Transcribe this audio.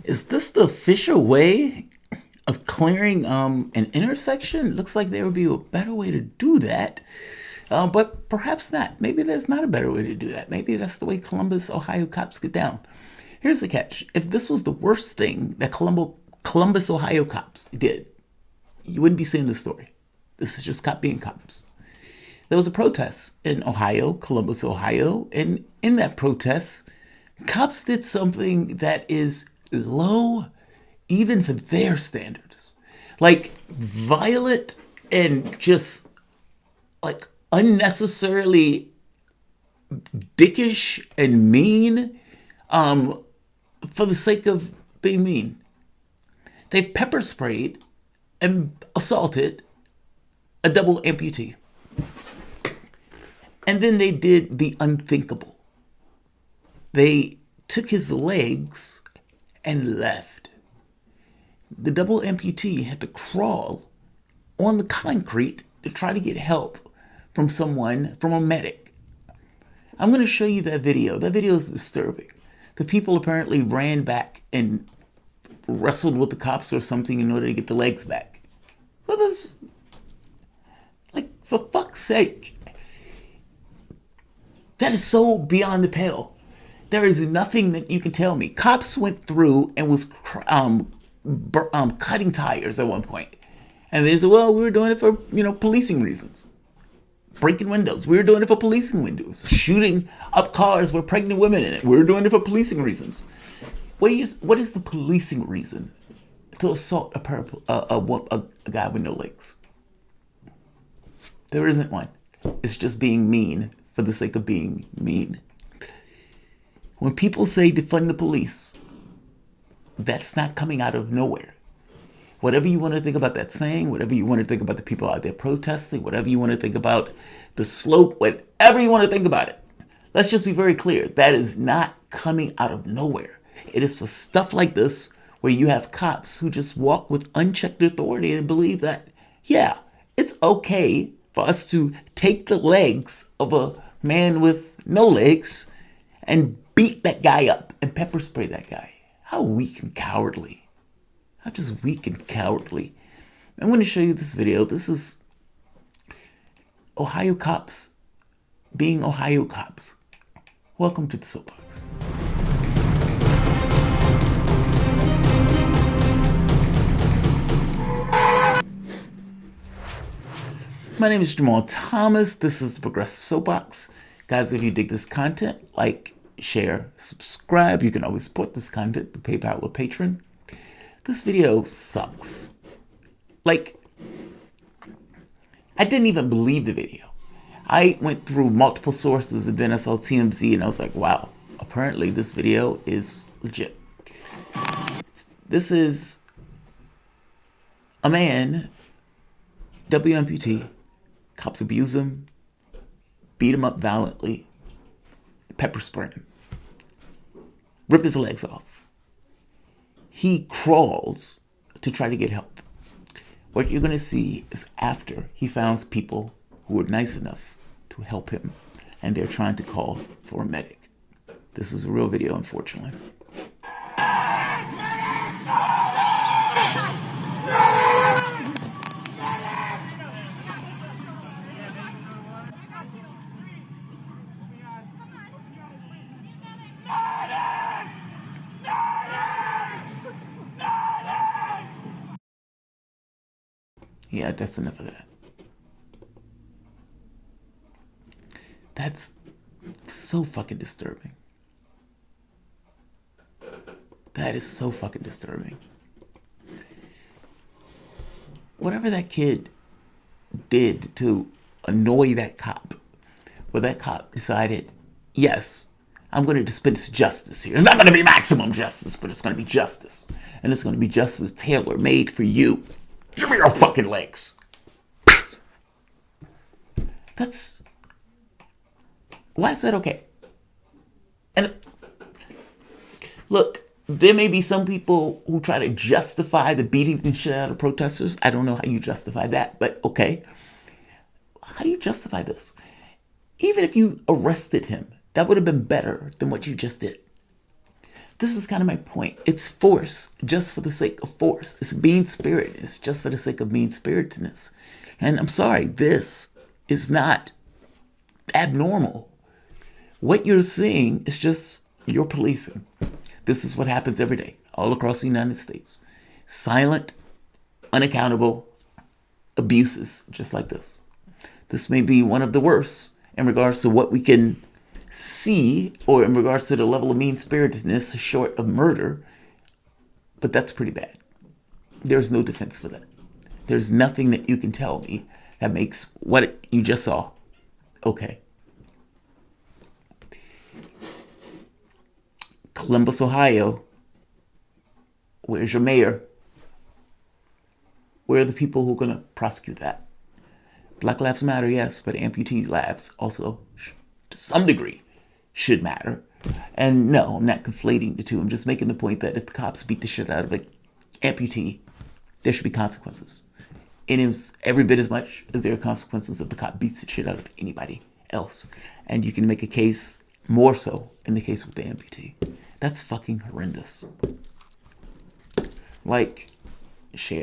Is this the official way of clearing an intersection? Looks like there would be a better way to do that. But perhaps not. Maybe there's not a better way to do that. Maybe that's the way Columbus, Ohio cops get down. Here's the catch. If this was the worst thing that Columbus, Ohio cops did, you wouldn't be seeing this story. This is just cop being cops. There was a protest in Ohio, Columbus, Ohio, and in that protest, cops did something that is low even for their standards. Like violent and just like unnecessarily dickish and mean for the sake of being mean. They pepper sprayed and assaulted a double amputee. And then they did the unthinkable. They took his legs and left. The double amputee had to crawl on the concrete to try to get help from a medic. I'm going to show you that video. That video is disturbing. The people apparently ran back and wrestled with the cops or something in order to get the legs back. But this, like, for fuck's sake. That is so beyond the pale. There is nothing that you can tell me. Cops went through and was cutting tires at one point. And they said, well, we were doing it for, policing reasons. Breaking windows. We were doing it for policing windows. Shooting up cars with pregnant women in it. We were doing it for policing reasons. What is the policing reason to assault a guy with no legs? There isn't one. It's just being mean for the sake of being mean. When people say defund the police, that's not coming out of nowhere. Whatever you want to think about that saying, whatever you want to think about the people out there protesting, whatever you want to think about the slope, whatever you want to think about it, let's just be very clear. That is not coming out of nowhere. It is for stuff like this where you have cops who just walk with unchecked authority and believe that, yeah, it's okay for us to take the legs of a man with no legs and beat that guy up and pepper spray that guy. How weak and cowardly. How just weak and cowardly. I'm going to show you this video. This is Ohio cops being Ohio cops. Welcome to the soapbox. My name is Jamal Thomas. This is the Progressive Soapbox. Guys, if you dig this content, like, share, subscribe. You can always support this content through PayPal or Patreon. This video sucks. Like, I didn't even believe the video. I went through multiple sources and then I saw TMZ and I was like, wow, apparently this video is legit. This is a man, WMPT, cops abuse him, beat him up violently, pepper spray him, rip his legs off. He crawls to try to get help. What you're going to see is after he finds people who were nice enough to help him, and they're trying to call for a medic. This is a real video, unfortunately. Yeah, that's enough of that. That's so fucking disturbing. That is so fucking disturbing. Whatever that kid did to annoy that cop, where that cop decided, yes, I'm going to dispense justice here. It's not going to be maximum justice, but it's going to be justice. And it's going to be justice tailor-made for you. Give me your fucking legs. That's... Why is that okay? And look, there may be some people who try to justify the beating the shit out of protesters. I don't know how you justify that, but okay. How do you justify this? Even if you arrested him, that would have been better than what you just did. This is kind of my point. It's force just for the sake of force. It's mean-spirited. It's just for the sake of mean-spiritedness. And I'm sorry, this is not abnormal. What you're seeing is just your policing. This is what happens every day all across the United States. Silent, unaccountable abuses just like this. This may be one of the worst in regards to what we can see, or in regards to the level of mean-spiritedness short of murder, but that's pretty bad. There's no defense for that. There's nothing that you can tell me that makes what you just saw okay. Columbus, Ohio, where's your mayor? Where are the people who are going to prosecute that? Black Lives Matter, yes, but amputee lives also, to some degree, should matter. And no, I'm not conflating the two. I'm just making the point that if the cops beat the shit out of an amputee, there should be consequences. It is every bit as much as there are consequences if the cop beats the shit out of anybody else. And you can make a case more so in the case with the amputee. That's fucking horrendous. Like, share.